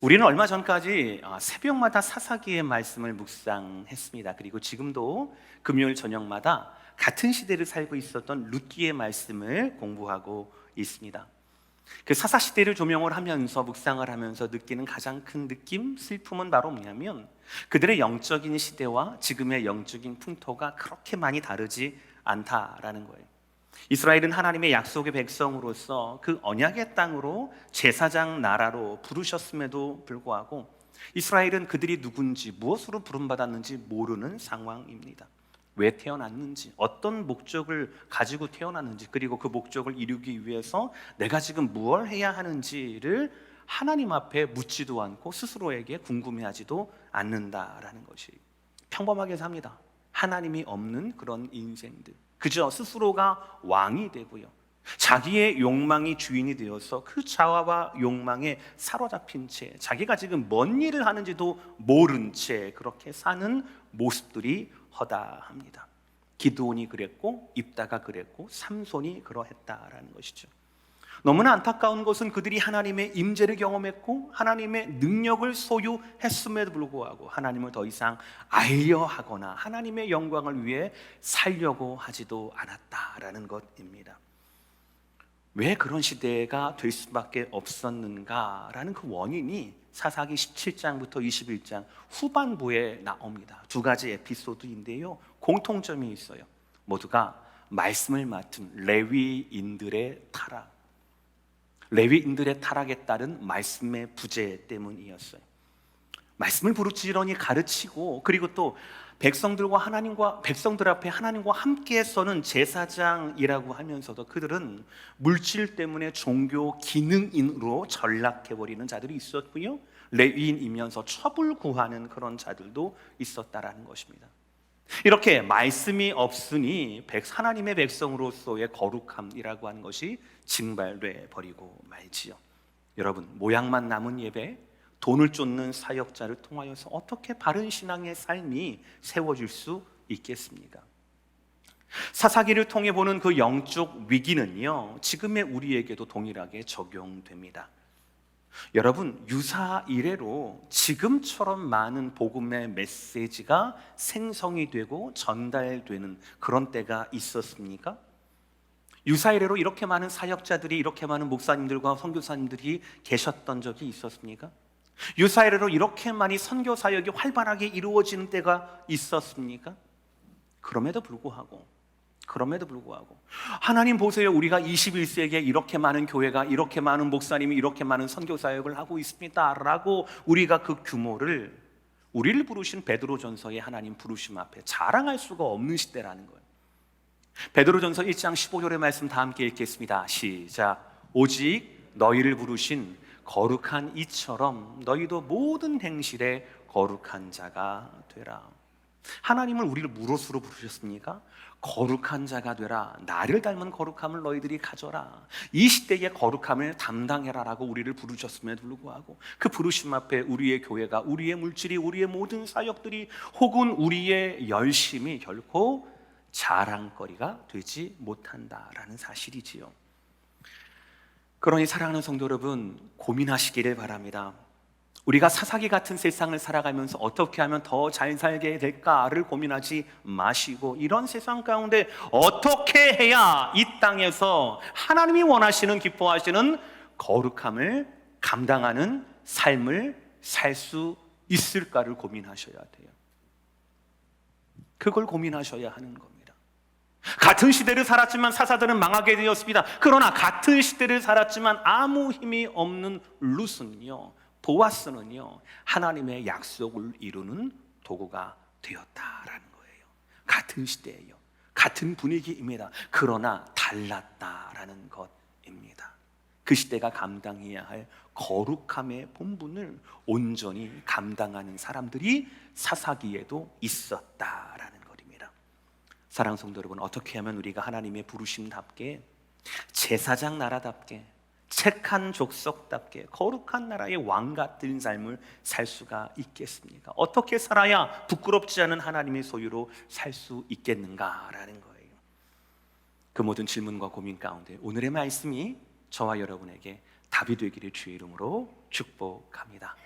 우리는 얼마 전까지 새벽마다 사사기의 말씀을 묵상했습니다. 그리고 지금도 금요일 저녁마다 같은 시대를 살고 있었던 룻기의 말씀을 공부하고 있습니다. 그 사사 시대를 조명을 하면서 묵상을 하면서 느끼는 가장 큰 느낌, 슬픔은 바로 뭐냐면 그들의 영적인 시대와 지금의 영적인 풍토가 그렇게 많이 다르지 않다라는 거예요. 이스라엘은 하나님의 약속의 백성으로서 그 언약의 땅으로 제사장 나라로 부르셨음에도 불구하고 이스라엘은 그들이 누군지 무엇으로 부름받았는지 모르는 상황입니다. 왜 태어났는지, 어떤 목적을 가지고 태어났는지, 그리고 그 목적을 이루기 위해서 내가 지금 무엇을 해야 하는지를 하나님 앞에 묻지도 않고 스스로에게 궁금해하지도 않는다라는 것이 평범하게 삽니다. 하나님이 없는 그런 인생들, 그저 스스로가 왕이 되고요, 자기의 욕망이 주인이 되어서 그 자아와 욕망에 사로잡힌 채 자기가 지금 뭔 일을 하는지도 모른 채 그렇게 사는 모습들이 허다합니다. 기드온이 그랬고 입다가 그랬고 삼손이 그러했다라는 것이죠. 너무나 안타까운 것은 그들이 하나님의 임재를 경험했고 하나님의 능력을 소유했음에도 불구하고 하나님을 더 이상 알려 하거나 하나님의 영광을 위해 살려고 하지도 않았다라는 것입니다. 왜 그런 시대가 될 수밖에 없었는가라는 그 원인이 사사기 17장부터 21장 후반부에 나옵니다. 두 가지 에피소드인데요, 공통점이 있어요. 모두가 말씀을 맡은 레위인들의 타락, 레위인들의 타락에 따른 말씀의 부재 때문이었어요. 말씀을 부르짖으니 가르치고, 그리고 또 백성들 앞에 하나님과 함께 서는 제사장이라고 하면서도 그들은 물질 때문에 종교 기능인으로 전락해버리는 자들이 있었고요, 레위인이면서 첩을 구하는 그런 자들도 있었다라는 것입니다. 이렇게 말씀이 없으니 하나님의 백성으로서의 거룩함이라고 하는 것이 증발돼 버리고 말지요. 여러분, 모양만 남은 예배, 돈을 쫓는 사역자를 통하여서 어떻게 바른 신앙의 삶이 세워질 수 있겠습니까? 사사기를 통해 보는 그 영적 위기는요, 지금의 우리에게도 동일하게 적용됩니다. 여러분, 유사 이래로 지금처럼 많은 복음의 메시지가 생성이 되고 전달되는 그런 때가 있었습니까? 유사 이래로 이렇게 많은 사역자들이, 이렇게 많은 목사님들과 선교사님들이 계셨던 적이 있었습니까? 유사 이래로 이렇게 많이 선교 사역이 활발하게 이루어지는 때가 있었습니까? 그럼에도 불구하고 하나님 보세요, 우리가 21세기에 이렇게 많은 교회가, 이렇게 많은 목사님이, 이렇게 많은 선교 사역을 하고 있습니다 라고 우리가 그 규모를 우리를 부르신 베드로전서의 하나님 부르심 앞에 자랑할 수가 없는 시대라는 거예요. 베드로전서 1장 15절의 말씀 다 함께 읽겠습니다. 시작. 오직 너희를 부르신 거룩한 이처럼 너희도 모든 행실에 거룩한 자가 되라. 하나님을 우리를 무엇으로 부르셨습니까? 거룩한 자가 되라. 나를 닮은 거룩함을 너희들이 가져라. 이 시대의 거룩함을 담당해라 라고 우리를 부르셨음에도 불구하고 그 부르심 앞에 우리의 교회가, 우리의 물질이, 우리의 모든 사역들이, 혹은 우리의 열심이 결코 자랑거리가 되지 못한다라는 사실이지요. 그러니 사랑하는 성도 여러분, 고민하시기를 바랍니다. 우리가 사사기 같은 세상을 살아가면서 어떻게 하면 더 잘 살게 될까를 고민하지 마시고, 이런 세상 가운데 어떻게 해야 이 땅에서 하나님이 원하시는, 기뻐하시는 거룩함을 감당하는 삶을 살 수 있을까를 고민하셔야 돼요. 그걸 고민하셔야 하는 겁니다. 같은 시대를 살았지만 사사들은 망하게 되었습니다. 그러나 같은 시대를 살았지만 아무 힘이 없는 룻은요, 보아스는요, 하나님의 약속을 이루는 도구가 되었다라는 거예요. 같은 시대예요, 같은 분위기입니다. 그러나 달랐다라는 것입니다. 그 시대가 감당해야 할 거룩함의 본분을 온전히 감당하는 사람들이 사사기에도 있었다라는 것입니다. 사랑하는 성도 여러분, 어떻게 하면 우리가 하나님의 부르심답게, 제사장 나라답게, 책한 족속답게 거룩한 나라의 왕 같은 삶을 살 수가 있겠습니까? 어떻게 살아야 부끄럽지 않은 하나님의 소유로 살 수 있겠는가라는 거예요. 그 모든 질문과 고민 가운데 오늘의 말씀이 저와 여러분에게 답이 되기를 주의 이름으로 축복합니다.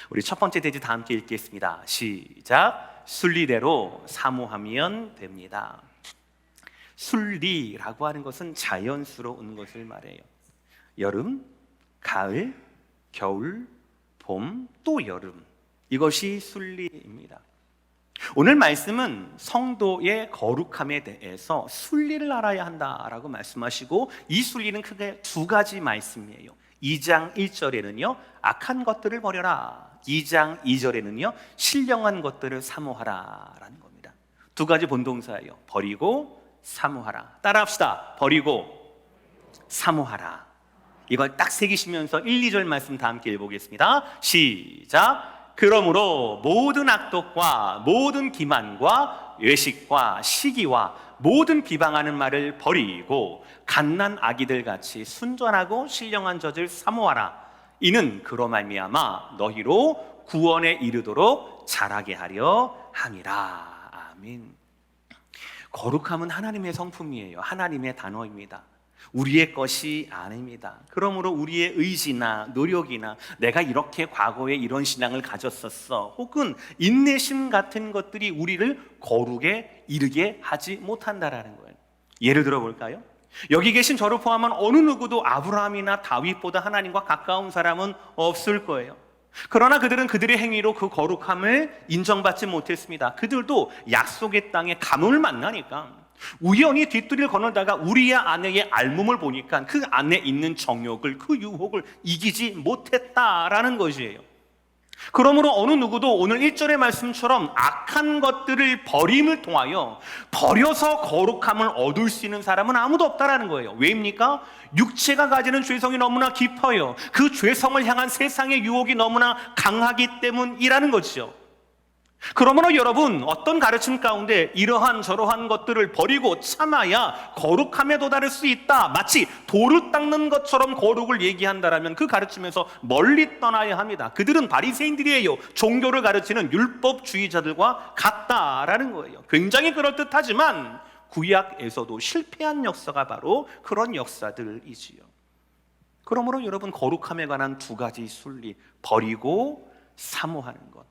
우리 첫 번째 대지 다 함께 읽겠습니다. 시작. 순리대로 사모하면 됩니다. 순리라고 하는 것은 자연스러운 것을 말해요. 여름, 가을, 겨울, 봄, 또 여름, 이것이 순리입니다. 오늘 말씀은 성도의 거룩함에 대해서 순리를 알아야 한다라고 말씀하시고, 이 순리는 크게 두 가지 말씀이에요. 2장 1절에는요 악한 것들을 버려라, 2장 2절에는요 신령한 것들을 사모하라 라는 겁니다. 두 가지 본동사예요. 버리고 사모하라. 따라합시다. 버리고 사모하라. 이걸 딱 새기시면서 1, 2절 말씀 다 함께 읽어보겠습니다. 시작. 그러므로 모든 악독과 모든 기만과 외식과 시기와 모든 비방하는 말을 버리고 갓난 아기들 같이 순전하고 신령한 젖을 사모하라. 이는 그로 말미암아 너희로 구원에 이르도록 자라게 하려 함이라. 아멘. 거룩함은 하나님의 성품이에요. 하나님의 단어입니다. 우리의 것이 아닙니다. 그러므로 우리의 의지나 노력이나 내가 이렇게 과거에 이런 신앙을 가졌었어, 혹은 인내심 같은 것들이 우리를 거룩에 이르게 하지 못한다라는 거예요. 예를 들어 볼까요? 여기 계신 저를 포함한 어느 누구도 아브라함이나 다윗보다 하나님과 가까운 사람은 없을 거예요. 그러나 그들은 그들의 행위로 그 거룩함을 인정받지 못했습니다. 그들도 약속의 땅에 가뭄을 만나니까 우연히 뒷뜰을 거닐다가 우리의 아내의 알몸을 보니까 그 안에 있는 정욕을, 그 유혹을 이기지 못했다라는 것이에요. 그러므로 어느 누구도 오늘 1절의 말씀처럼 악한 것들을 버림을 통하여 버려서 거룩함을 얻을 수 있는 사람은 아무도 없다라는 거예요. 왜입니까? 육체가 가지는 죄성이 너무나 깊어요. 그 죄성을 향한 세상의 유혹이 너무나 강하기 때문이라는 것이죠. 그러므로 여러분, 어떤 가르침 가운데 이러한 저러한 것들을 버리고 참아야 거룩함에 도달할 수 있다, 마치 돌을 닦는 것처럼 거룩을 얘기한다라면 그 가르침에서 멀리 떠나야 합니다. 그들은 바리새인들이에요. 종교를 가르치는 율법주의자들과 같다라는 거예요. 굉장히 그럴듯하지만 구약에서도 실패한 역사가 바로 그런 역사들이지요. 그러므로 여러분, 거룩함에 관한 두 가지 순리, 버리고 사모하는 것,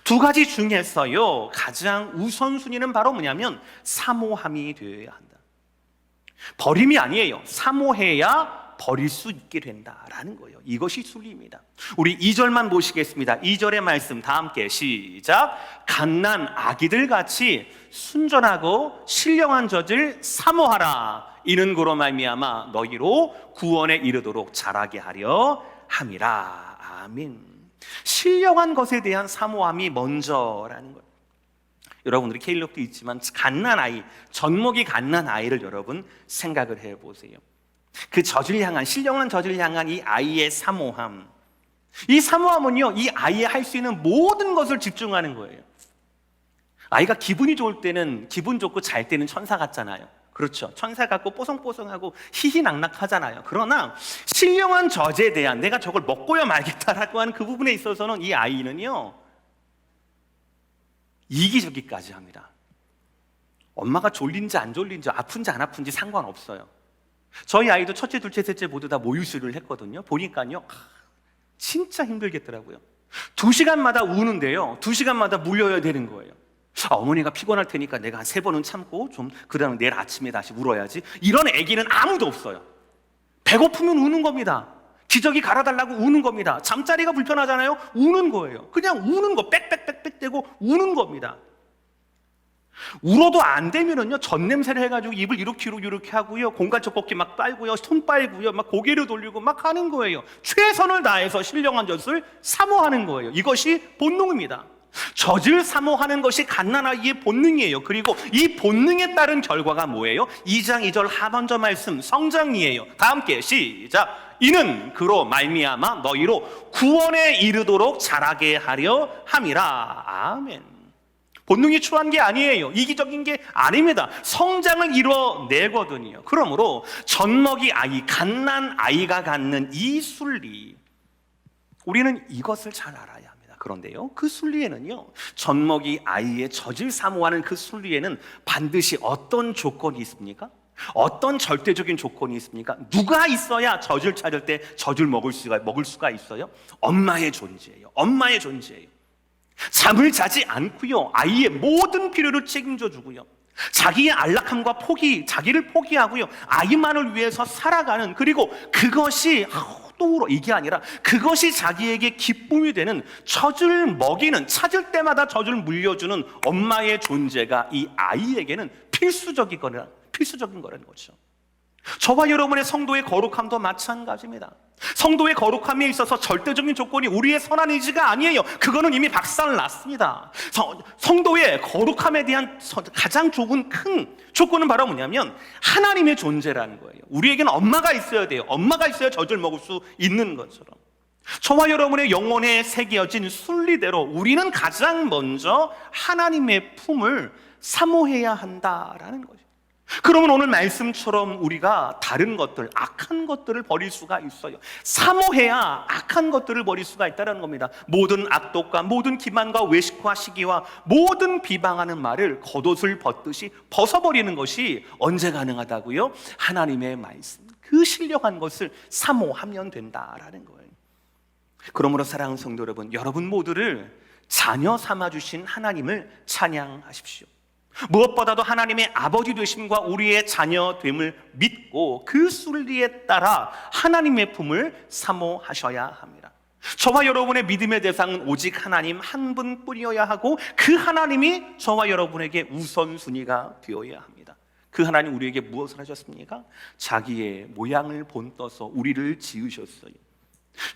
두 가지 중에서요 가장 우선순위는 바로 뭐냐면 사모함이 되어야 한다. 버림이 아니에요. 사모해야 버릴 수 있게 된다라는 거예요. 이것이 순리입니다. 우리 2절만 보시겠습니다. 2절의 말씀 다 함께 시작. 갓난 아기들 같이 순전하고 신령한 젖을 사모하라. 이는 그로 말미암아 너희로 구원에 이르도록 자라게 하려 함이라. 아멘. 신령한 것에 대한 사모함이 먼저라는 거예요. 여러분, 우리 케일롭도 있지만 갓난아이, 젖먹이 갓난아이를 여러분 생각을 해보세요. 그 젖을 향한, 신령한 젖을 향한 이 아이의 사모함, 이 사모함은요 이 아이의 할 수 있는 모든 것을 집중하는 거예요. 아이가 기분이 좋을 때는 기분 좋고 잘 때는 천사 같잖아요. 그렇죠. 천사 같고 뽀송뽀송하고 희희낙낙하잖아요. 그러나 신령한 젖에 대한, 내가 저걸 먹고야 말겠다라고 하는 그 부분에 있어서는 이 아이는요 이기적이까지 합니다. 엄마가 졸린지 안 졸린지, 아픈지 안 아픈지 상관없어요. 저희 아이도 첫째, 둘째, 셋째 모두 다 모유수유를 했거든요. 보니까요 진짜 힘들겠더라고요. 2시간마다 우는데요 2시간마다 물려야 되는 거예요. 어머니가 피곤할 테니까 내가 한 3번은 참고 좀, 그 다음에 내일 아침에 다시 울어야지. 이런 애기는 아무도 없어요. 배고프면 우는 겁니다. 기저귀 갈아달라고 우는 겁니다. 잠자리가 불편하잖아요. 우는 거예요. 그냥 우는 거, 빽빽빽빽 대고 우는 겁니다. 울어도 안 되면은요 젖냄새를 해가지고 입을 이렇게 하고요, 공갈젖볶이 막 빨고요, 손 빨고요, 막 고개를 돌리고 막 하는 거예요. 최선을 다해서 신령한 젖을 사모하는 거예요. 이것이 본능입니다. 젖을 사모하는 것이 갓난아이의 본능이에요. 그리고 이 본능에 따른 결과가 뭐예요? 2장 2절 하반절 말씀 성장이에요. 다 함께 시작. 이는 그로 말미암아 너희로 구원에 이르도록 자라게 하려 함이라. 아멘. 본능이 추한 게 아니에요. 이기적인 게 아닙니다. 성장을 이뤄내거든요. 그러므로 젖먹이 아이, 갓난 아이가 갖는 이 순리, 우리는 이것을 잘 알아야 합니다. 그런데요 그 순리에는요, 젖먹이 아이의 젖을 사모하는 그 순리에는 반드시 어떤 조건이 있습니까? 어떤 절대적인 조건이 있습니까? 누가 있어야 젖을 찾을 때 젖을 먹을 수가 있어요? 엄마의 존재예요. 엄마의 존재예요. 잠을 자지 않고요, 아이의 모든 필요를 책임져 주고요, 자기의 안락함과 자기를 포기하고요, 아이만을 위해서 살아가는, 그리고 그것이 또 이게 아니라 그것이 자기에게 기쁨이 되는, 젖을 먹이는, 찾을 때마다 젖을 물려주는 엄마의 존재가 이 아이에게는 필수적인 거라는 거죠. 저와 여러분의 성도의 거룩함도 마찬가지입니다. 성도의 거룩함에 있어서 절대적인 조건이 우리의 선한 의지가 아니에요. 그거는 이미 박살났습니다. 성도의 거룩함에 대한 가장 큰 조건은 바로 뭐냐면 하나님의 존재라는 거예요. 우리에게는 엄마가 있어야 돼요. 엄마가 있어야 젖을 먹을 수 있는 것처럼, 저와 여러분의 영혼에 새겨진 순리대로 우리는 가장 먼저 하나님의 품을 사모해야 한다라는 거죠. 그러면 오늘 말씀처럼 우리가 다른 것들, 악한 것들을 버릴 수가 있어요. 사모해야 악한 것들을 버릴 수가 있다는 겁니다. 모든 악독과 모든 기만과 외식과 시기와 모든 비방하는 말을 겉옷을 벗듯이 벗어버리는 것이 언제 가능하다고요? 하나님의 말씀, 그 신령한 것을 사모하면 된다라는 거예요. 그러므로 사랑하는 성도 여러분, 여러분 모두를 자녀 삼아주신 하나님을 찬양하십시오. 무엇보다도 하나님의 아버지 되심과 우리의 자녀됨을 믿고 그 순리에 따라 하나님의 품을 사모하셔야 합니다. 저와 여러분의 믿음의 대상은 오직 하나님 한 분뿐이어야 하고, 그 하나님이 저와 여러분에게 우선순위가 되어야 합니다. 그 하나님 우리에게 무엇을 하셨습니까? 자기의 모양을 본떠서 우리를 지으셨어요.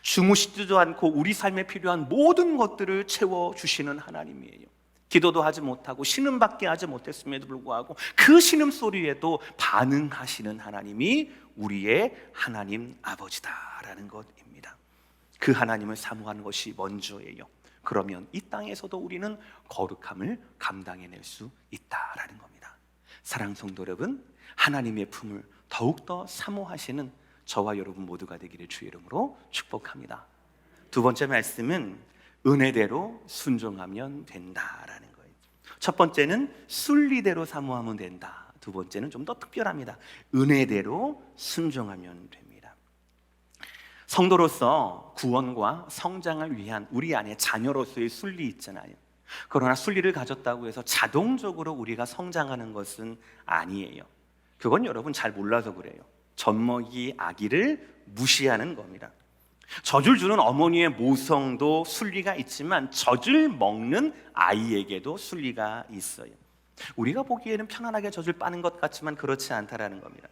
주무시지도 않고 우리 삶에 필요한 모든 것들을 채워주시는 하나님이에요. 기도도 하지 못하고 신음밖에 하지 못했음에도 불구하고 그 신음소리에도 반응하시는 하나님이 우리의 하나님 아버지다라는 것입니다. 그 하나님을 사모하는 것이 먼저예요. 그러면 이 땅에서도 우리는 거룩함을 감당해낼 수 있다라는 겁니다. 사랑하는 성도 여러분, 하나님의 품을 더욱더 사모하시는 저와 여러분 모두가 되기를 주의 이름으로 축복합니다. 두 번째 말씀은 은혜대로 순종하면 된다라는 거예요. 첫 번째는 순리대로 사모하면 된다. 두 번째는 좀 더 특별합니다. 은혜대로 순종하면 됩니다. 성도로서 구원과 성장을 위한 우리 안에 자녀로서의 순리 있잖아요. 그러나 순리를 가졌다고 해서 자동적으로 우리가 성장하는 것은 아니에요. 그건 여러분 잘 몰라서 그래요. 젖먹이 아기를 무시하는 겁니다. 젖을 주는 어머니의 모성도 순리가 있지만 젖을 먹는 아이에게도 순리가 있어요. 우리가 보기에는 편안하게 젖을 빠는 것 같지만 그렇지 않다라는 겁니다.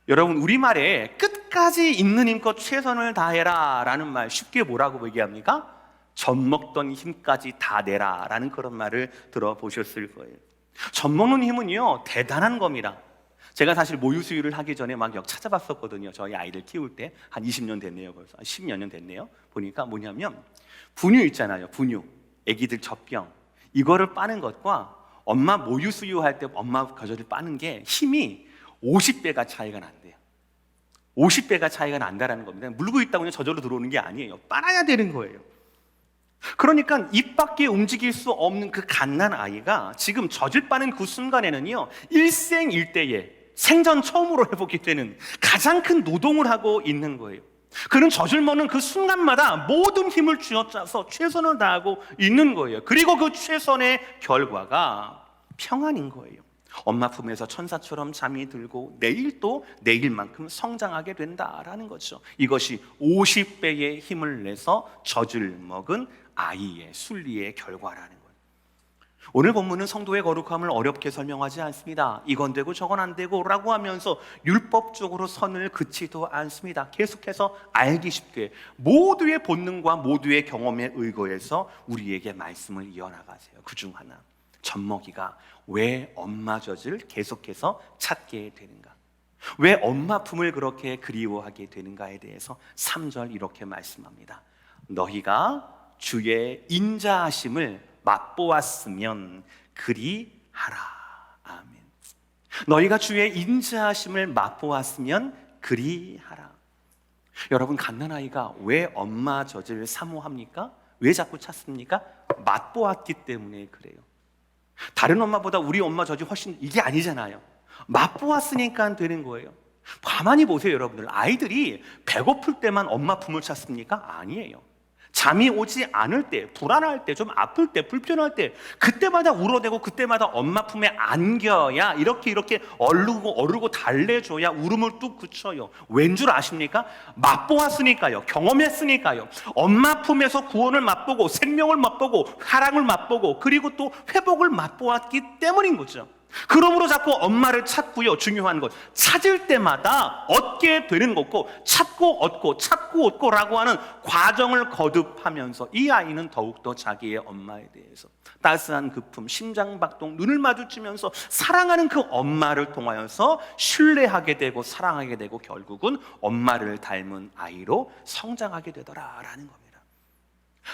여러분, 우리말에 끝까지 있는 힘껏 최선을 다해라 라는 말, 쉽게 뭐라고 얘기합니까? 젖 먹던 힘까지 다 내라 라는 그런 말을 들어보셨을 거예요. 젖 먹는 힘은요, 대단한 겁니다. 제가 사실 모유 수유를 하기 전에 막 찾아봤었거든요. 저희 아이들 키울 때 한 20년 됐네요. 벌써 10여 년 됐네요. 보니까 뭐냐면 분유 있잖아요. 분유, 애기들 젖병, 이거를 빠는 것과 엄마 모유 수유할 때 엄마 젖을 빠는 게 힘이 50배가 차이가 난대요. 50배가 차이가 난다라는 겁니다. 물고 있다고 그냥 저절로 들어오는 게 아니에요. 빨아야 되는 거예요. 그러니까 입 밖에 움직일 수 없는 그 갓난 아이가 지금 젖을 빠는 그 순간에는요, 일생일대에 생전 처음으로 해보게 되는 가장 큰 노동을 하고 있는 거예요. 그는 젖을 먹는 그 순간마다 모든 힘을 쥐어짜서 최선을 다하고 있는 거예요. 그리고 그 최선의 결과가 평안인 거예요. 엄마 품에서 천사처럼 잠이 들고 내일 또 내일만큼 성장하게 된다라는 거죠. 이것이 50배의 힘을 내서 젖을 먹은 아이의 순리의 결과라는 거예요. 오늘 본문은 성도의 거룩함을 어렵게 설명하지 않습니다. 이건 되고 저건 안 되고 라고 하면서 율법적으로 선을 긋지도 않습니다. 계속해서 알기 쉽게 모두의 본능과 모두의 경험에 의거해서 우리에게 말씀을 이어나가세요. 그중 하나, 젖먹이가 왜 엄마 젖을 계속해서 찾게 되는가, 왜 엄마 품을 그렇게 그리워하게 되는가에 대해서 3절 이렇게 말씀합니다. 너희가 주의 인자하심을 맛보았으면 그리하라. 아멘. 너희가 주의 인자하심을 맛보았으면 그리하라. 여러분, 갓난아이가 왜 엄마 젖을 사모합니까? 왜 자꾸 찾습니까? 맛보았기 때문에 그래요. 다른 엄마보다 우리 엄마 젖이 훨씬, 이게 아니잖아요. 맛보았으니까 되는 거예요. 가만히 보세요, 여러분들. 아이들이 배고플 때만 엄마 품을 찾습니까? 아니에요. 잠이 오지 않을 때, 불안할 때, 좀 아플 때, 불편할 때, 그때마다 울어대고 그때마다 엄마 품에 안겨야 이렇게 어르고 달래줘야 울음을 뚝 그쳐요. 왠 줄 아십니까? 맛보았으니까요. 경험했으니까요. 엄마 품에서 구원을 맛보고 생명을 맛보고 사랑을 맛보고 그리고 또 회복을 맛보았기 때문인 거죠. 그러므로 자꾸 엄마를 찾고요. 중요한 것, 찾을 때마다 얻게 되는 거고, 찾고 얻고라고 하는 과정을 거듭하면서 이 아이는 더욱더 자기의 엄마에 대해서 따스한 그 품, 심장박동, 눈을 마주치면서 사랑하는 그 엄마를 통하여서 신뢰하게 되고 사랑하게 되고 결국은 엄마를 닮은 아이로 성장하게 되더라라는 겁니다.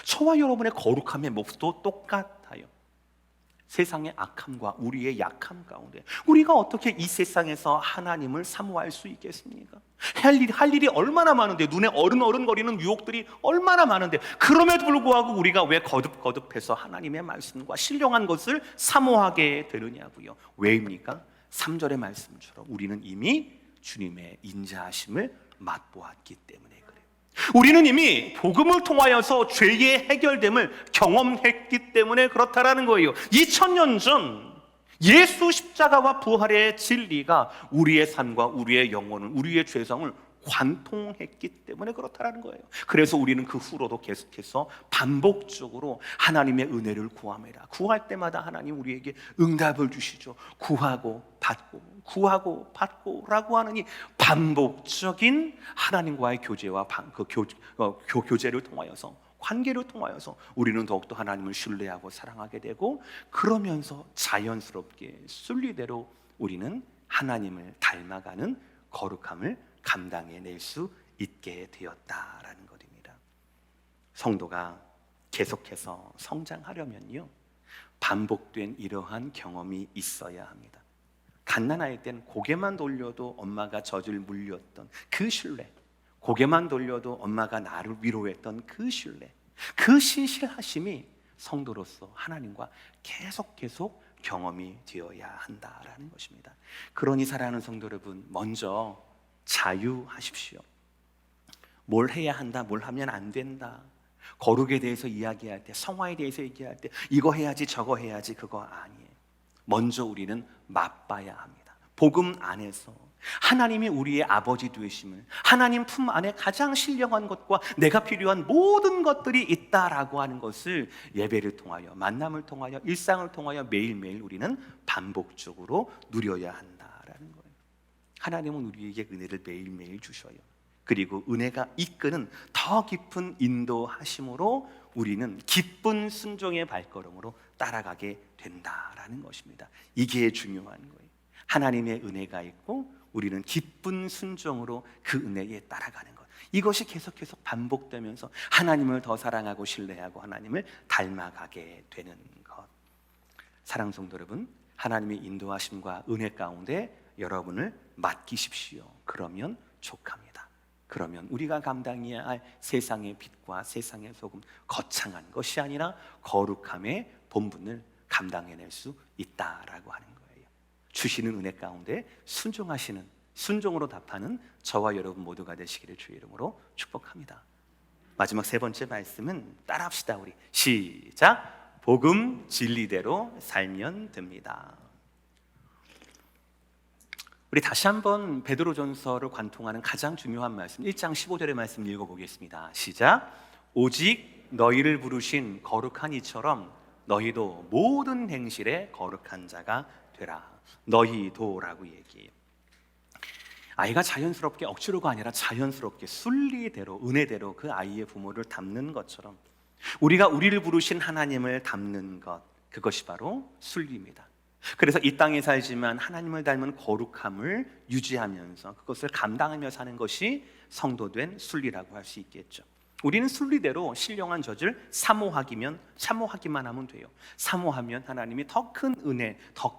저와 여러분의 거룩함의 몫도 똑같아요. 세상의 악함과 우리의 약함 가운데 우리가 어떻게 이 세상에서 하나님을 사모할 수 있겠습니까? 할 일이 얼마나 많은데, 눈에 어른거리는 유혹들이 얼마나 많은데, 그럼에도 불구하고 우리가 왜 거듭거듭해서 하나님의 말씀과 신령한 것을 사모하게 되느냐고요. 왜입니까? 3절의 말씀처럼 우리는 이미 주님의 인자하심을 맛보았기 때문에 그래요. 우리는 이미 복음을 통하여서 죄의 해결됨을 경험했기 때문에 그렇다라는 거예요. 2000년 전 예수 십자가와 부활의 진리가 우리의 삶과 우리의 영혼을, 우리의 죄성을 관통했기 때문에 그렇다라는 거예요. 그래서 우리는 그 후로도 계속해서 반복적으로 하나님의 은혜를 구합니다. 구할 때마다 하나님 우리에게 응답을 주시죠. 구하고 받고 라고 하는 이 반복적인 하나님과의 교제와 교제를 통하여서, 관계를 통하여서 우리는 더욱더 하나님을 신뢰하고 사랑하게 되고, 그러면서 자연스럽게 순리대로 우리는 하나님을 닮아가는 거룩함을 감당해낼 수 있게 되었다라는 것입니다. 성도가 계속해서 성장하려면요, 반복된 이러한 경험이 있어야 합니다. 갓난아이 땐 고개만 돌려도 엄마가 젖을 물렸던 그 신뢰, 고개만 돌려도 엄마가 나를 위로했던 그 신뢰, 그 신실하심이 성도로서 하나님과 계속 경험이 되어야 한다라는 것입니다. 그러니 사랑하는 성도 여러분, 먼저 자유하십시오. 뭘 해야 한다, 뭘 하면 안 된다, 거룩에 대해서 이야기할 때, 성화에 대해서 얘기할 때 이거 해야지 저거 해야지, 그거 아니에요. 먼저 우리는 맛봐야 합니다. 복음 안에서 하나님이 우리의 아버지 되심을, 하나님 품 안에 가장 신령한 것과 내가 필요한 모든 것들이 있다라고 하는 것을 예배를 통하여, 만남을 통하여, 일상을 통하여 매일매일 우리는 반복적으로 누려야 한다라는 거예요. 하나님은 우리에게 은혜를 매일매일 주셔요. 그리고 은혜가 이끄는 더 깊은 인도하심으로 우리는 기쁜 순종의 발걸음으로 따라가게 된다라는 것입니다. 이게 중요한 거예요. 하나님의 은혜가 있고 우리는 기쁜 순종으로 그 은혜에 따라가는 것, 이것이 계속해서 반복되면서 하나님을 더 사랑하고 신뢰하고 하나님을 닮아가게 되는 것. 사랑 성도 여러분, 하나님의 인도하심과 은혜 가운데 여러분을 맡기십시오. 그러면 족합니다. 그러면 우리가 감당해야 할 세상의 빛과 세상의 소금, 거창한 것이 아니라 거룩함의 본분을 감당해낼 수 있다라고 하는 거예요. 주시는 은혜 가운데 순종으로 답하는 저와 여러분 모두가 되시기를 주의 이름으로 축복합니다. 마지막 세 번째 말씀은 따라합시다. 우리 시작. 복음 진리대로 살면 됩니다. 우리 다시 한번 베드로전서를 관통하는 가장 중요한 말씀, 1장 15절의 말씀 읽어보겠습니다. 시작. 오직 너희를 부르신 거룩한 이처럼 너희도 모든 행실에 거룩한 자가 되라. 너희도라고 얘기해요. 아이가 자연스럽게, 억지로가 아니라 자연스럽게 순리대로, 은혜대로 그 아이의 부모를 닮는 것처럼 우리가 우리를 부르신 하나님을 닮는 것, 그것이 바로 순리입니다. 그래서 이 땅에 살지만 하나님을 닮은 거룩함을 유지하면서 그것을 감당하며 사는 것이 성도된 순리라고 할 수 있겠죠. 우리는 순리대로 신령한 젖을 사모하기만 하면 돼요. 사모하면 하나님이 더 큰 은혜, 더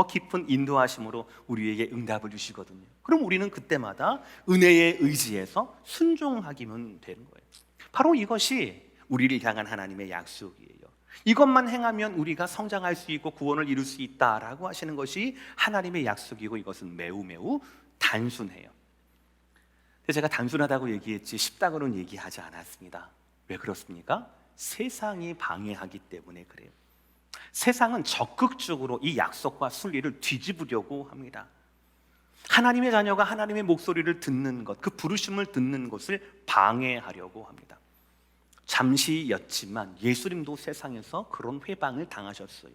깊은 인도하심으로 우리에게 응답을 주시거든요. 그럼 우리는 그때마다 은혜에 의지해서 순종하기만 되는 거예요. 바로 이것이 우리를 향한 하나님의 약속이에요. 이것만 행하면 우리가 성장할 수 있고 구원을 이룰 수 있다라고 하시는 것이 하나님의 약속이고 이것은 매우 매우 단순해요. 근데 제가 단순하다고 얘기했지 쉽다고는 얘기하지 않았습니다. 왜 그렇습니까? 세상이 방해하기 때문에 그래요. 세상은 적극적으로 이 약속과 순리를 뒤집으려고 합니다. 하나님의 자녀가 하나님의 목소리를 듣는 것, 그 부르심을 듣는 것을 방해하려고 합니다. 잠시였지만 예수님도 세상에서 그런 회방을 당하셨어요.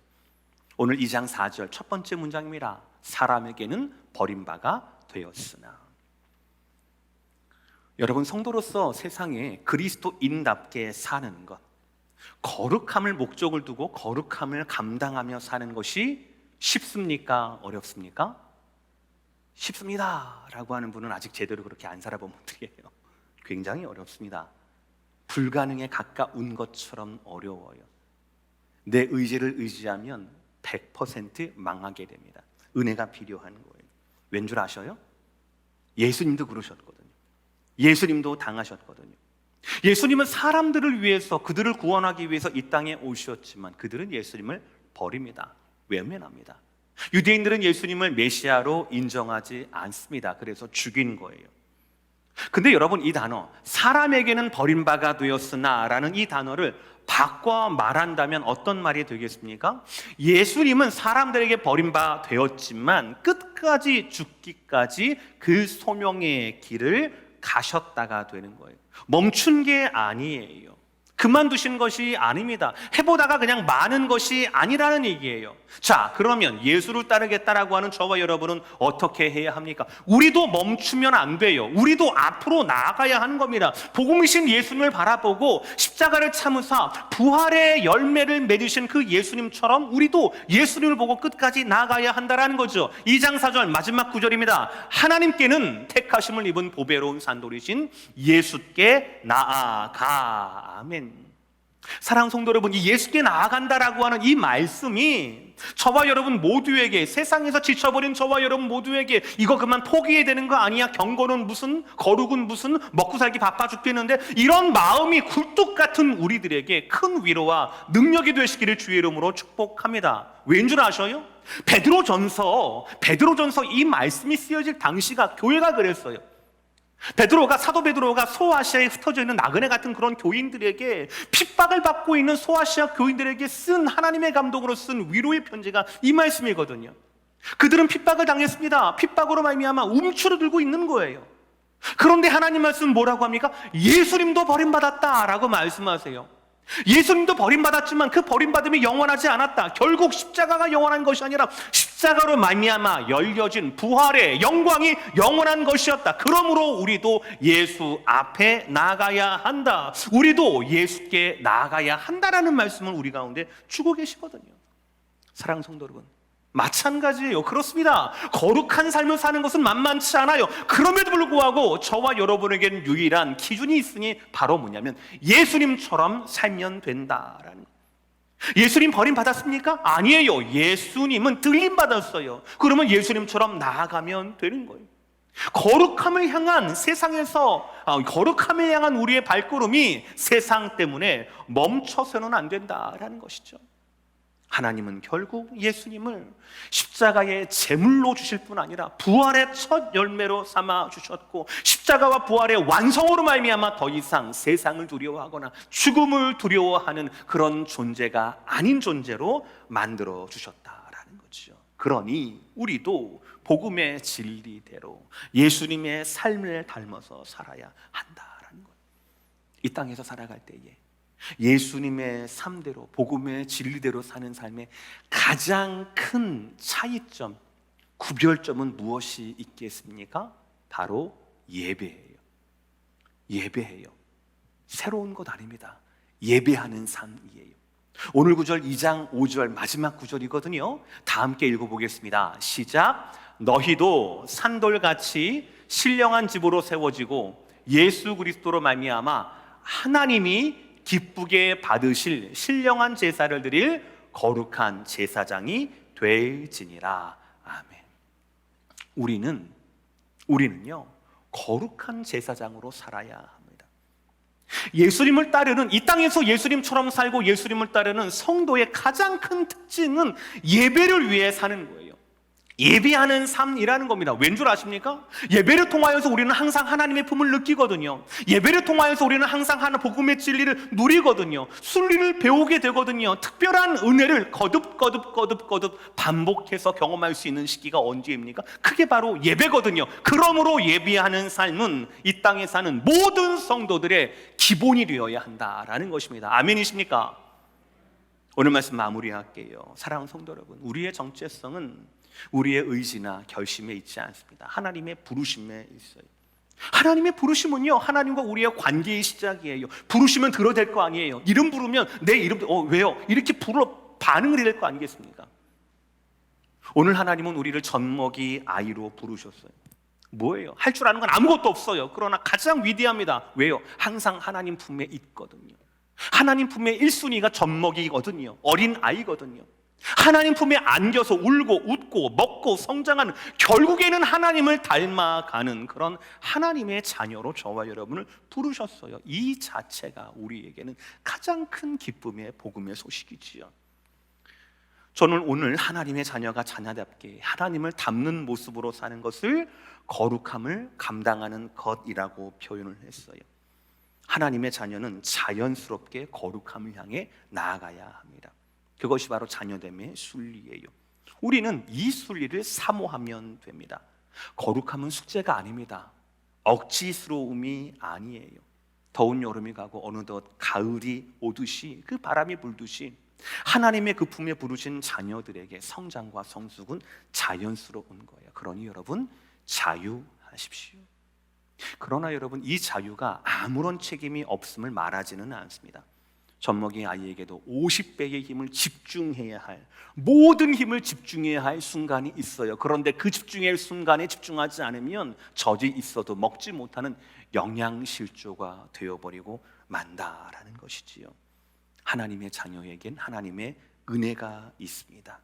오늘 2장 4절 첫 번째 문장입니다. 사람에게는 버림바가 되었으나. 여러분, 성도로서 세상에 그리스도인답게 사는 것, 거룩함을 목적을 두고 거룩함을 감당하며 사는 것이 쉽습니까? 어렵습니까? 쉽습니다 라고 하는 분은 아직 제대로 그렇게 안 살아본 분들이에요. 굉장히 어렵습니다. 불가능에 가까운 것처럼 어려워요. 내 의지를 의지하면 100% 망하게 됩니다. 은혜가 필요한 거예요. 왠 줄 아셔요? 예수님도 그러셨거든요. 예수님도 당하셨거든요. 예수님은 사람들을 위해서, 그들을 구원하기 위해서 이 땅에 오셨지만 그들은 예수님을 버립니다. 외면합니다. 유대인들은 예수님을 메시아로 인정하지 않습니다. 그래서 죽인 거예요. 근데 여러분, 이 단어 사람에게는 버림바가 되었으나 라는 이 단어를 바꿔 말한다면 어떤 말이 되겠습니까? 예수님은 사람들에게 버림바 되었지만 끝까지 죽기까지 그 소명의 길을 가셨다가 되는 거예요. 멈춘 게 아니에요. 그만두신 것이 아닙니다. 해보다가 그냥 마는 것이 아니라는 얘기예요. 자, 그러면 예수를 따르겠다라고 하는 저와 여러분은 어떻게 해야 합니까? 우리도 멈추면 안 돼요. 우리도 앞으로 나아가야 하는 겁니다. 복음이신 예수님을 바라보고 십자가를 참으사 부활의 열매를 맺으신 그 예수님처럼 우리도 예수님을 보고 끝까지 나아가야 한다라는 거죠. 2장 4절 마지막 구절입니다. 하나님께는 택하심을 입은 보배로운 산돌이신 예수께 나아가. 아멘. 사랑하는 성도 여러분, 이 예수께 나아간다라고 하는 이 말씀이 저와 여러분 모두에게, 세상에서 지쳐버린 저와 여러분 모두에게 이거 그만 포기해야 되는 거 아니야? 경건은 무슨, 거룩은 무슨, 먹고 살기 바빠 죽겠는데, 이런 마음이 굴뚝 같은 우리들에게 큰 위로와 능력이 되시기를 주의 이름으로 축복합니다. 왠 줄 아셔요? 베드로전서 이 말씀이 쓰여질 당시가, 교회가 그랬어요. 사도 베드로가 소아시아에 흩어져 있는 나그네 같은 그런 교인들에게, 핍박을 받고 있는 소아시아 교인들에게 쓴, 하나님의 감동으로 쓴 위로의 편지가 이 말씀이거든요. 그들은 핍박을 당했습니다. 핍박으로 말미암아 움츠러들고 있는 거예요. 그런데 하나님 말씀 뭐라고 합니까? 예수님도 버림받았다라고 말씀하세요. 예수님도 버림받았지만 그 버림받음이 영원하지 않았다. 결국 십자가가 영원한 것이 아니라 십자가로 말미암아 열려진 부활의 영광이 영원한 것이었다. 그러므로 우리도 예수 앞에 나아가야 한다. 우리도 예수께 나아가야 한다라는 말씀을 우리 가운데 주고 계시거든요. 사랑하는 성도 여러분, 마찬가지예요. 그렇습니다. 거룩한 삶을 사는 것은 만만치 않아요. 그럼에도 불구하고 저와 여러분에게는 유일한 기준이 있으니 바로 뭐냐면 예수님처럼 살면 된다라는 거예요. 예수님 버림받았습니까? 아니에요. 예수님은 들림받았어요. 그러면 예수님처럼 나아가면 되는 거예요. 거룩함을 향한 거룩함을 향한 우리의 발걸음이 세상 때문에 멈춰서는 안 된다라는 것이죠. 하나님은 결국 예수님을 십자가의 제물로 주실 뿐 아니라 부활의 첫 열매로 삼아 주셨고, 십자가와 부활의 완성으로 말미암아 더 이상 세상을 두려워하거나 죽음을 두려워하는 그런 존재가 아닌 존재로 만들어 주셨다라는 거죠. 그러니 우리도 복음의 진리대로 예수님의 삶을 닮아서 살아야 한다라는 것. 이 땅에서 살아갈 때에 예수님의 삶대로, 복음의 진리대로 사는 삶의 가장 큰 차이점, 구별점은 무엇이 있겠습니까? 바로 예배예요. 예배예요. 새로운 것 아닙니다. 예배하는 삶이에요. 오늘 구절 2장 5절 마지막 구절이거든요. 다 함께 읽어보겠습니다. 시작. 너희도 산돌같이 신령한 집으로 세워지고 예수 그리스도로 말미암아 하나님이 기쁘게 받으실 신령한 제사를 드릴 거룩한 제사장이 될지니라. 아멘. 우리는요 거룩한 제사장으로 살아야 합니다. 예수님을 따르는, 이 땅에서 예수님처럼 살고 예수님을 따르는 성도의 가장 큰 특징은 예배를 위해 사는 거예요. 예배하는 삶이라는 겁니다. 왠 줄 아십니까? 예배를 통하여서 우리는 항상 하나님의 품을 느끼거든요. 예배를 통하여서 우리는 항상 하나 복음의 진리를 누리거든요. 순리를 배우게 되거든요. 특별한 은혜를 거듭 반복해서 경험할 수 있는 시기가 언제입니까? 그게 바로 예배거든요. 그러므로 예배하는 삶은 이 땅에 사는 모든 성도들의 기본이 되어야 한다라는 것입니다. 아멘이십니까? 오늘 말씀 마무리할게요. 사랑하는 성도 여러분, 우리의 정체성은 우리의 의지나 결심에 있지 않습니다. 하나님의 부르심에 있어요. 하나님의 부르심은요, 하나님과 우리의 관계의 시작이에요. 부르시면 들어야 될 거 아니에요. 이름 부르면 내 이름, 왜요? 이렇게 반응을 해야 될 거 아니겠습니까? 오늘 하나님은 우리를 젖먹이 아이로 부르셨어요. 뭐예요? 할 줄 아는 건 아무것도 없어요. 그러나 가장 위대합니다. 왜요? 항상 하나님 품에 있거든요. 하나님 품에 1순위가 젖먹이거든요. 어린 아이거든요. 하나님 품에 안겨서 울고 웃고 먹고 성장하는, 결국에는 하나님을 닮아가는 그런 하나님의 자녀로 저와 여러분을 부르셨어요. 이 자체가 우리에게는 가장 큰 기쁨의 복음의 소식이지요. 저는 오늘 하나님의 자녀가 자녀답게 하나님을 닮는 모습으로 사는 것을 거룩함을 감당하는 것이라고 표현을 했어요. 하나님의 자녀는 자연스럽게 거룩함을 향해 나아가야 합니다. 그것이 바로 자녀됨의 순리예요. 우리는 이 순리를 사모하면 됩니다. 거룩함은 숙제가 아닙니다. 억지스러움이 아니에요. 더운 여름이 가고 어느덧 가을이 오듯이, 그 바람이 불듯이 하나님의 그 품에 부르신 자녀들에게 성장과 성숙은 자연스러운 거예요. 그러니 여러분, 자유하십시오. 그러나 여러분, 이 자유가 아무런 책임이 없음을 말하지는 않습니다. 젖먹이 아이에게도 50배의 힘을 집중해야 할, 모든 힘을 집중해야 할 순간이 있어요. 그런데 그 집중할 순간에 집중하지 않으면 젖이 있어도 먹지 못하는 영양실조가 되어버리고 만다라는 것이지요. 하나님의 자녀에겐 하나님의 은혜가 있습니다.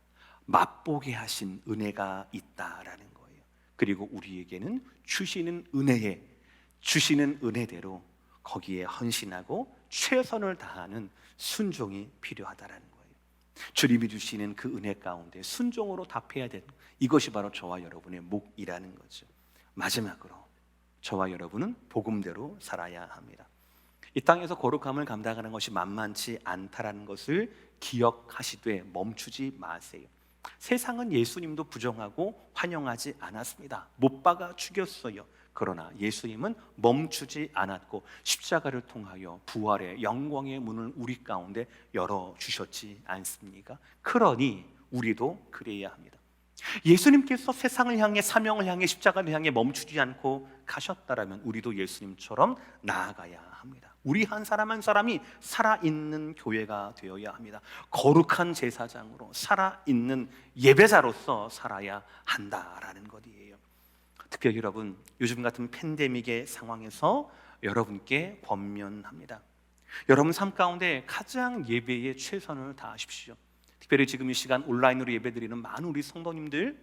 맛보게 하신 은혜가 있다라는 거예요. 그리고 우리에게는 주시는 은혜대로 거기에 헌신하고 최선을 다하는 순종이 필요하다라는 거예요. 주님이 주시는 그 은혜 가운데 순종으로 답해야 되는, 이것이 바로 저와 여러분의 몫이라는 거죠. 마지막으로 저와 여러분은 복음대로 살아야 합니다. 이 땅에서 거룩함을 감당하는 것이 만만치 않다라는 것을 기억하시되 멈추지 마세요. 세상은 예수님도 부정하고 환영하지 않았습니다. 못 박아 죽였어요. 그러나 예수님은 멈추지 않았고 십자가를 통하여 부활의 영광의 문을 우리 가운데 열어주셨지 않습니까? 그러니 우리도 그래야 합니다. 예수님께서 세상을 향해, 사명을 향해, 십자가를 향해 멈추지 않고 가셨다라면 우리도 예수님처럼 나아가야 합니다. 우리 한 사람 한 사람이 살아있는 교회가 되어야 합니다. 거룩한 제사장으로 살아있는 예배자로서 살아야 한다라는 것이에요. 특별히 여러분, 요즘 같은 팬데믹의 상황에서 여러분께 권면합니다. 여러분 삶 가운데 가장 예배에 최선을 다하십시오. 특별히 지금 이 시간 온라인으로 예배드리는 많은 우리 성도님들,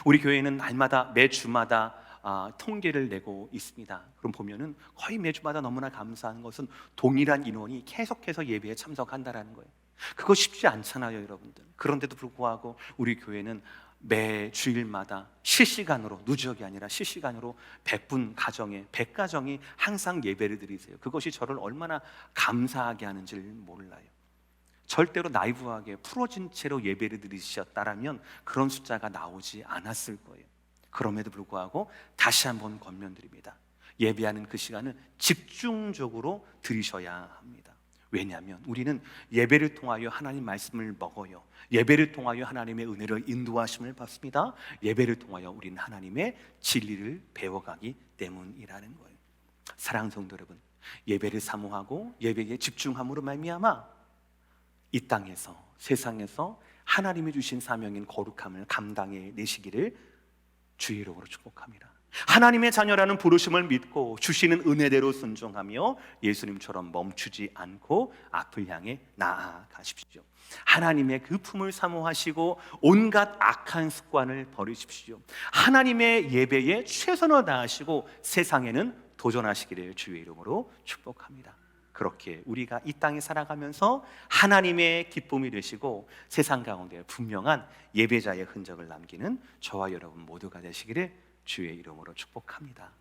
우리 교회는 날마다 매주마다 통계를 내고 있습니다. 그럼 보면은 거의 매주마다 너무나 감사한 것은 동일한 인원이 계속해서 예배에 참석한다라는 거예요. 그거 쉽지 않잖아요, 여러분들. 그런데도 불구하고 우리 교회는 매 주일마다 실시간으로, 누적이 아니라 실시간으로 100가정이 항상 예배를 드리세요. 그것이 저를 얼마나 감사하게 하는지 몰라요. 절대로 나이브하게 풀어진 채로 예배를 드리셨다라면 그런 숫자가 나오지 않았을 거예요. 그럼에도 불구하고 다시 한번 권면드립니다. 예배하는 그 시간을 집중적으로 드리셔야 합니다. 왜냐하면 우리는 예배를 통하여 하나님 말씀을 먹어요. 예배를 통하여 하나님의 은혜를 인도하심을 받습니다. 예배를 통하여 우리는 하나님의 진리를 배워가기 때문이라는 거예요. 사랑하는 성도 여러분, 예배를 사모하고 예배에 집중함으로 말미암아 이 땅에서, 세상에서 하나님이 주신 사명인 거룩함을 감당해 내시기를 주의 이름으로 축복합니다. 하나님의 자녀라는 부르심을 믿고 주시는 은혜대로 순종하며 예수님처럼 멈추지 않고 앞을 향해 나아가십시오. 하나님의 그 품을 사모하시고 온갖 악한 습관을 버리십시오. 하나님의 예배에 최선을 다하시고 세상에는 도전하시기를 주의 이름으로 축복합니다. 그렇게 우리가 이 땅에 살아가면서 하나님의 기쁨이 되시고 세상 가운데 분명한 예배자의 흔적을 남기는 저와 여러분 모두가 되시기를 주의 이름으로 축복합니다.